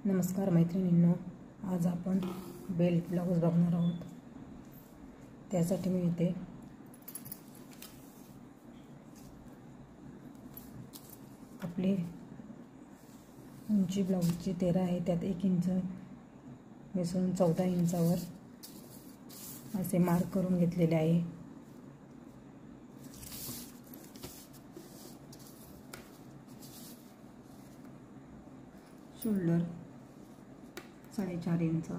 नमस्कार मैत्रिणींनो, आज आपण बेल्ट ब्लाऊज बघणार आहोत। त्यासाठी मी इथे आपली उंची ब्लाऊजची 13 आहे, त्यात 1 इंच मिसळून 14 इंचावर असे मार्क करून घेतलेले आहे। शोल्डर 4.5 इंच,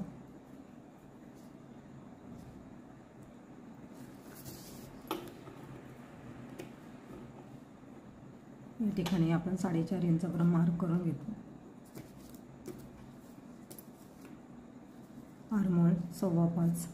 या ठिकाणी आपण 4.5 इंचावर मार्क करून घेतो। आर्महोल 5.25,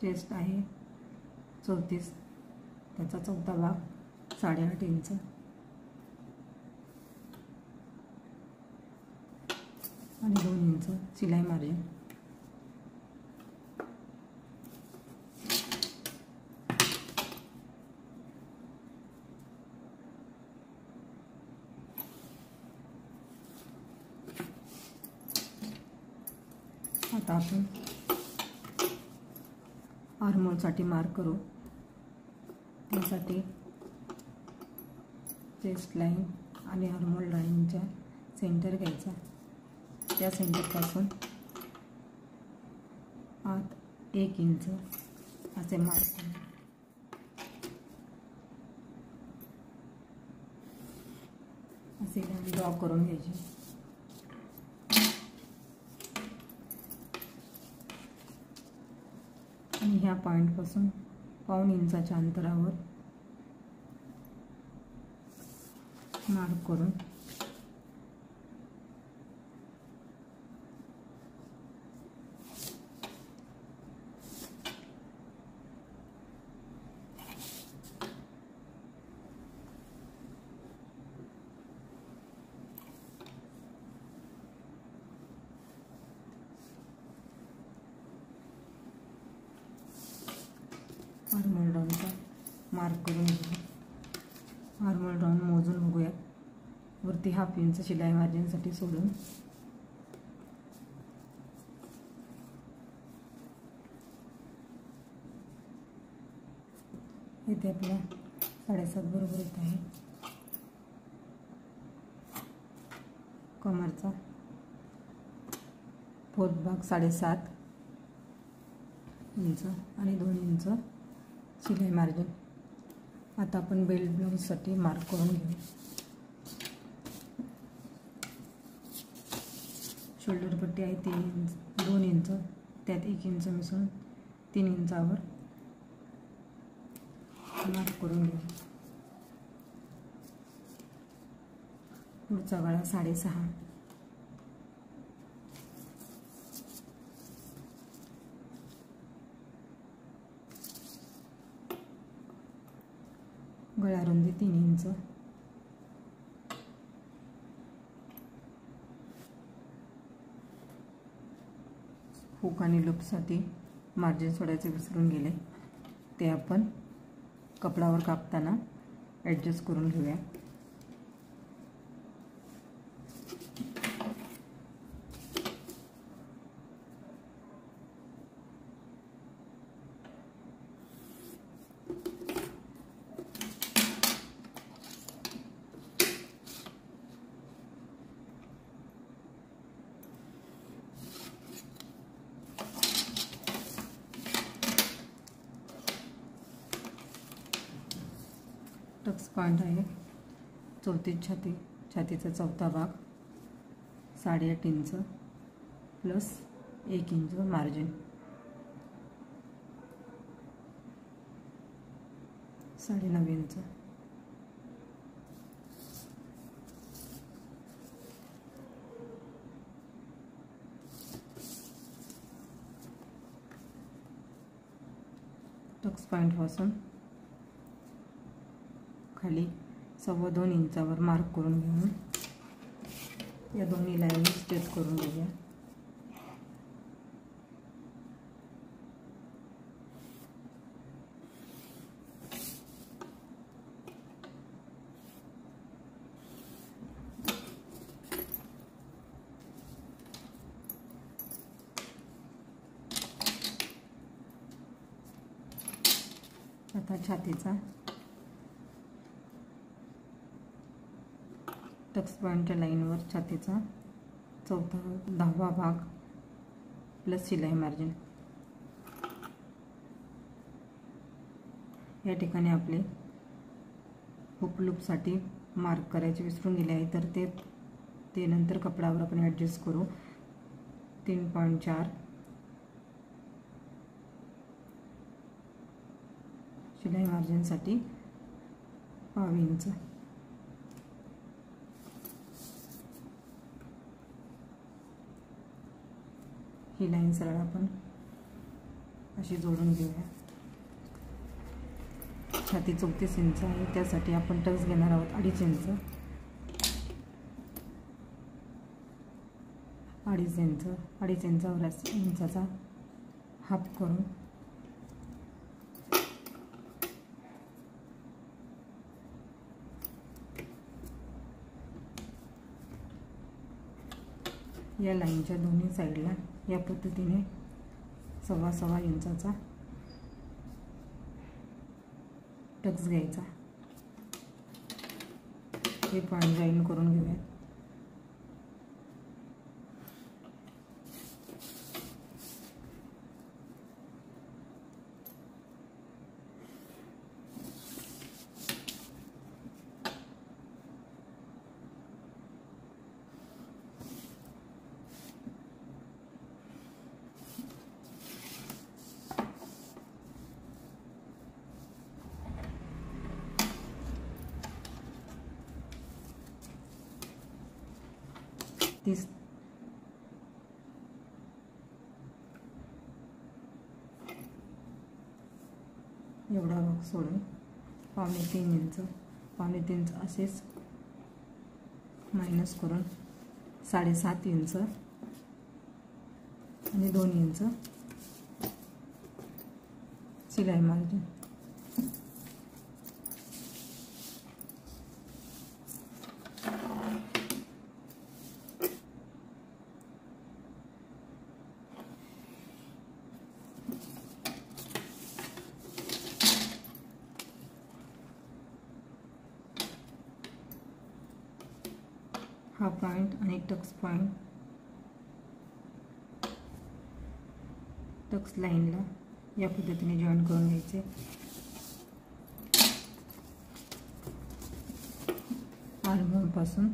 चेस्ट आहे 34, त्याचा चौथा भाग 8.5 इंच, आणि 2 इंच शिलाई मार्जिन। आता आपण आर्महोलसाठी मार्क करू। त्यासाठी चेस्ट लाईन आणि आर्महोल लाईनच्या सेंटर घ्यायचा, त्या सेंटरपासून आत 1 इंच असे मार्क करू। असे लाईन ड्रॉ करून घ्यायची। आणि ह्या पॉइंटपासून 1.25 इंचाच्या अंतरावर मार्क करून आर्महोल राऊंडचा मार्क करून घेऊ। आर्महोल राऊंड मोजून बघूया। वरती 1/2 इंच शिलाई मार्जिनसाठी सोडून इथे आपल्या 7.5 बरोबर येत आहे। कमरचा 4th भाग 7.5 इंच आणि 2 इंच शिलाई मार्जिन। आता आपण बेल्ट ब्लाऊजसाठी मार्क करून घेऊ। शोल्डर पट्टी आहे 2 इंच, त्यात 1 इंच मिसळून 3 इंचावर मार्क करून घेऊ। पुढचा गळा 6.5, गळा रुंदी 3 इंच, हुक आणि लूपसाठी मार्जिन सोडायचे विसरून गेले, ते आपण कपडावर कापताना ॲडजस्ट करून घेऊया। टक्स पॉइंट आहे 34 छाती, छातीचा चौथा भाग 8.5 inch plus 1 inch margin, 9.5 inch. टक्स पॉइंटपासून खाली 2.25 इंचावर मार्क करून घेऊन या दोन्ही लाईन स्ट्रेट करून घेऊया. आता छातीचा टक्स पॉईंटच्या लाईनवर छातीचा 10वा भाग प्लस शिलाई मार्जिन. या ठिकाणी आपले हुक लूपसाठी मार्क करायचे विसरून गेले आहे, तर ते नंतर कपड्यावर आपण ॲडजस्ट करू. 3.4 शिलाई मार्जिनसाठी 1/2 इंच. ही लाईन सरळ आपण अशी जोडून घेऊया. छाती 34 इंच आहे, त्यासाठी आपण टक्स घेणार आहोत 2.5 इंच. 2.5 इंचावर इंचाचा हाफ करून या लाईनच्या दोन्ही साईडला या पद्धतीने 1.25 इंचाचा टक्स घ्यायचा. हे पॉईंट जॉईन करून घेऊया. एवढा भाग सोडून 2.25 इंच 2.25 इंच असेच मायनस करून 7.5 इंच आणि 2 इंच शिलाई मार्जिन. हा पॉइंट आणि टक्स पॉइंट टक्स लाईनला या पद्धतीने जॉईन करून घ्यायचे. आर्महोल पासून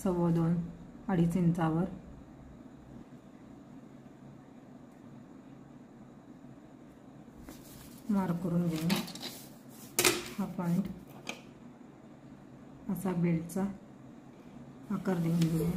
2.25-2.5 इंचावर मार्क करून घेऊन हा पॉइंट असा बेल्टचा आकार देऊन घेऊया.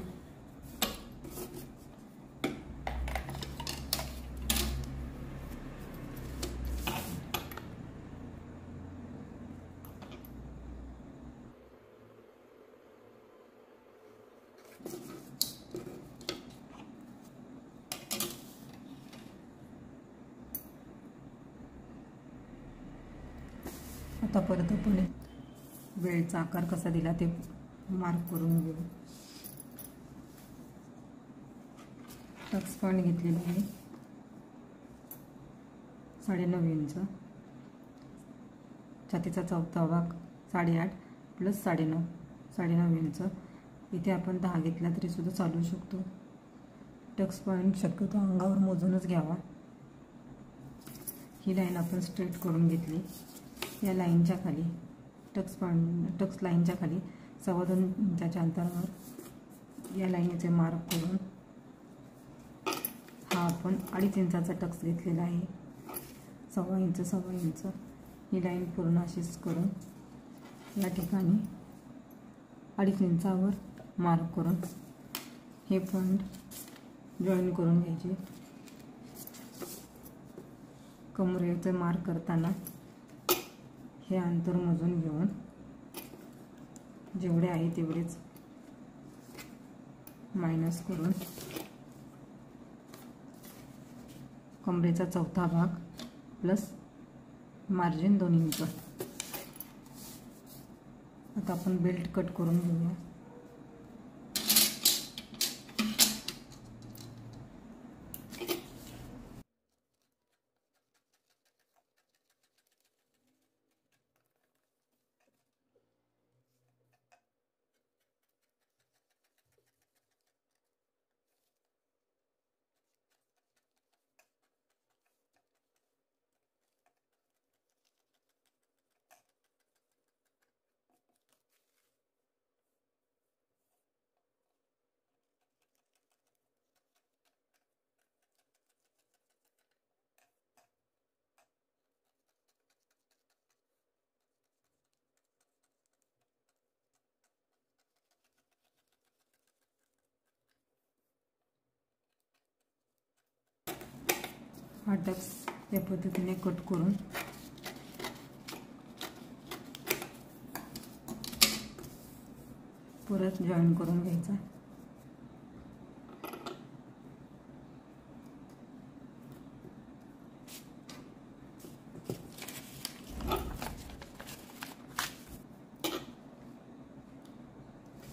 आता परत आपण बेल्टचा आकार कसा दिला ते मार्क करून घेऊ. टक्स पॉइंट घेतलेला आहे 9.5 इंच. छातीचा 4था भाग 8.5 प्लस 9.5 इंच. इथे आपण 10 घेतला तरी सुद्धा चालू शकतो. टक्स पॉइंट शक्यतो अंगावर मोजूनच घ्यावा. ही लाईन आपण स्ट्रेट करून घेतली. या लाईनच्या खाली टक्स लाईनच्या खाली 2.25 इंचाच्या अंतरावर या लाईनीचे मार्क करून हा आपण 2.5 इंचाचा टक्स घेतलेला आहे. 1.25 इंच ही लाईन पूर्ण अशीच करून या ठिकाणी 2.5 इंचावर मार्क करून हे पॉइंट जॉईन करून घ्यायचे. कमरेचे मार्क करताना हे अंतर मोजून घेऊन जेवढे आहे तेवढेच मायनस करून कमरेचा चौथा भाग प्लस मार्जिन 2 इंच. आता आपण बेल्ट कट करून घेऊया. हा टक्स या पद्धतीने कट करून परत जॉईन करून घ्यायचा.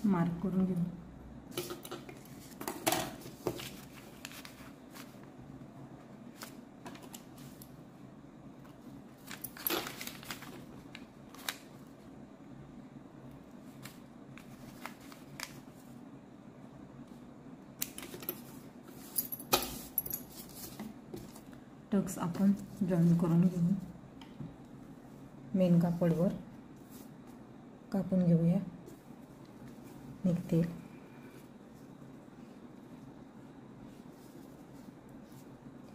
मार्क करून घेऊ. टक्स आपण जॉईन करून घेऊ. मेन कापडवर कापून घेऊया. निघतील.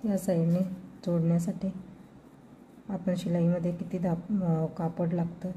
या साईडने जोडण्यासाठी आपण शिलाईमध्ये किती कापड लागतं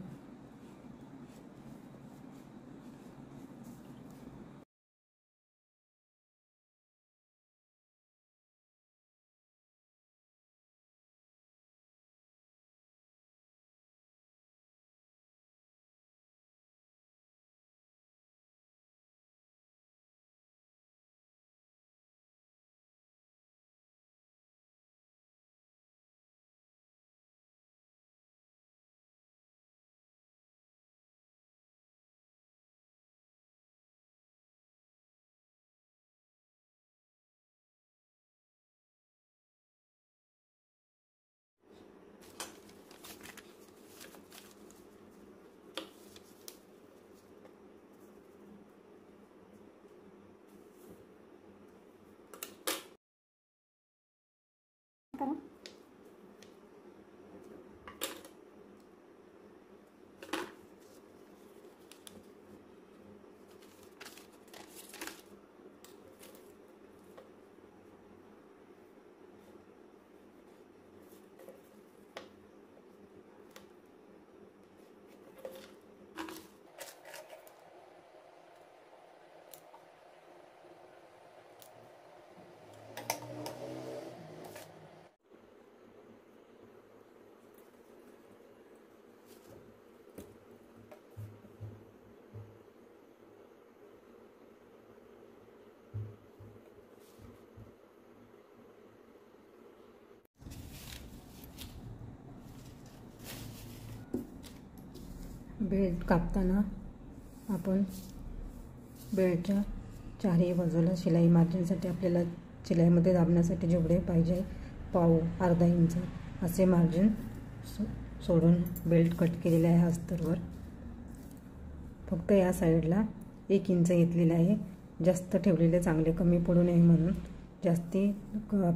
करा. बेल्ट कापताना आपण बेल्टच्या चारही बाजूला शिलाई मार्जिनसाठी आपल्याला शिलाईमध्ये दाबण्यासाठी जेवढे पाहिजे पाव अर्धा इंच असे मार्जिन सोडून बेल्ट कट केलेले आहे अस्तरवर. फक्त या साईडला 1 इंच घेतलेले आहे. जास्त ठेवलेले चांगले कमी पडू नये म्हणून जास्ती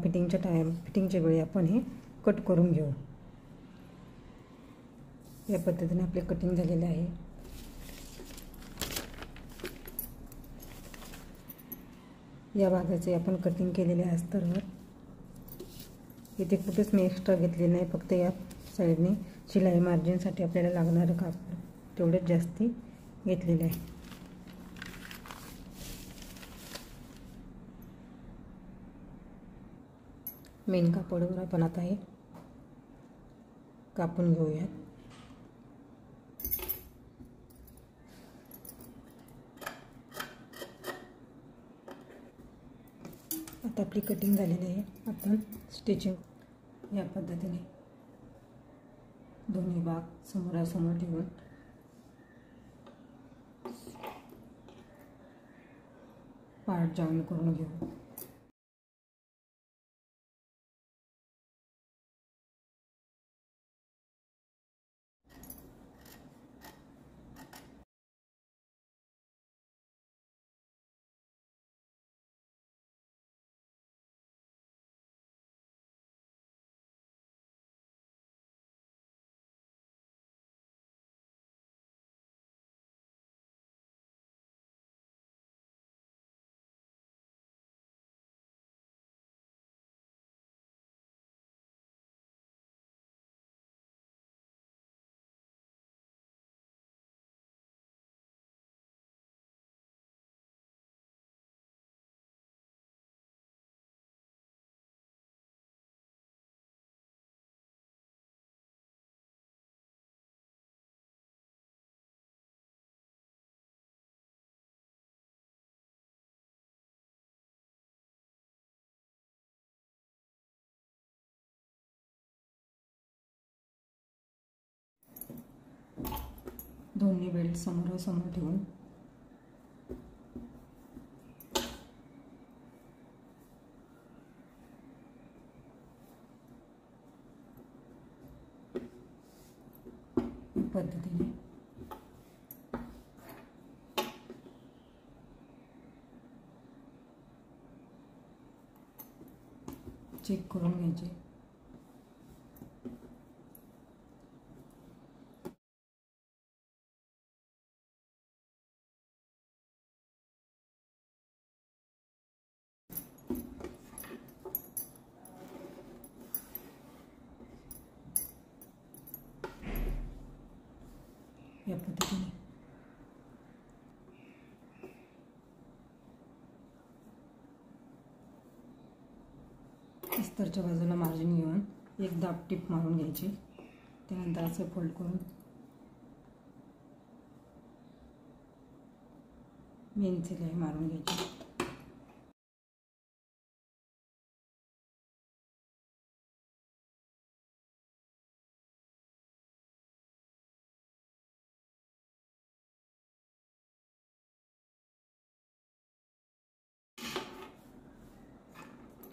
फिटिंगच्या वेळी आपण हे कट करून घेऊ. या पद्धतीने आपले कटिंग झालेले आहे. या भागाचे आपण कटिंग केलेले आहे अस्तरवर. इथे कुठेच मी एक्स्ट्रा घेतले नाही. फक्त या साईडने शिलाई मार्जिनसाठी आपल्याला लागणारं कापड तेवढेच जास्ती घेतलेले आहे. मेन कापडवर आपण आता हे कापून घेऊया. आपली कटिंग झालेली आहे. आपण स्टिचिंग या पद्धतीने दोन्ही भाग समोरासमोर ठेवून पार्ट जॉईन करून घेऊ. दोन्ही बेल्ट समोरासमोर ठेवून पद्धतीने चेक करून घ्यायचे. या पद्धतीने अस्तरच्या बाजूला मार्जिन घेऊन एक दाब टिप मारून घ्यायची. त्यानंतर असे फोल्ड करून मेन सिलाई मारून घ्यायची.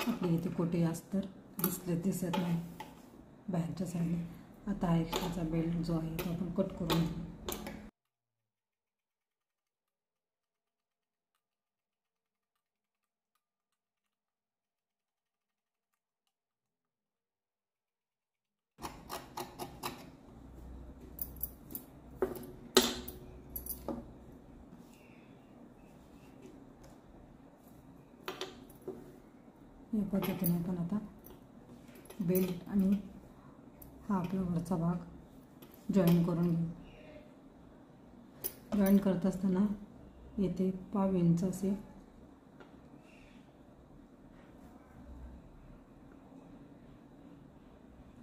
आपल्या इथे कोटे अस्तर दिसत नाही बाहेरच्या साईडने. आता हा एक्स्ट्राचा बेल्ट जो आहे तो आपण कट करून घेऊ. या पद्धतीने आपण आता बेल्ट आणि हा आपला वरचा भाग जॉईन करून घेऊ. जॉईन करत असताना येथे 1/2 इंच असे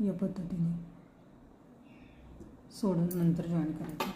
या पद्धतीने सोडून नंतर जॉईन करायचं.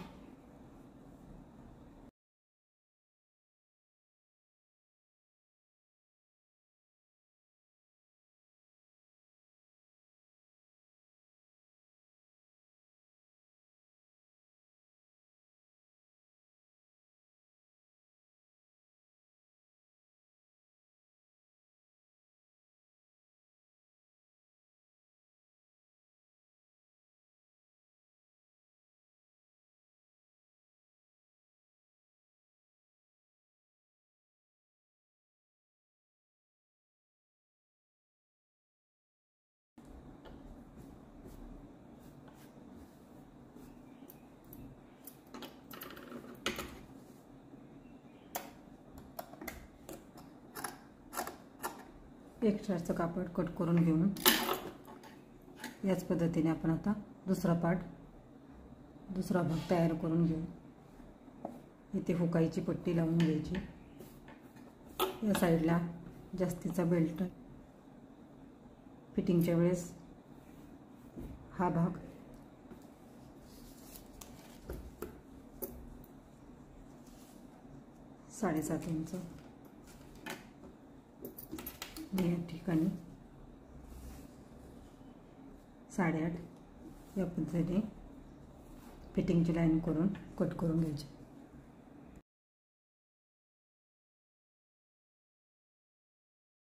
एक्स्ट्राचं कापड कट करून घेऊन याच पद्धतीने आपण आता दुसरा भाग तयार करून घेऊ. इथे हुकाईची पट्टी लावून घ्यायची. या साईडला जास्तीचा बेल्ट फिटिंगच्या वेळेस हा भाग साडेसात इंच या ठिकाणी 8.5 या पद्धतीने फिटिंगची लाईन करून कट करून घ्यायची.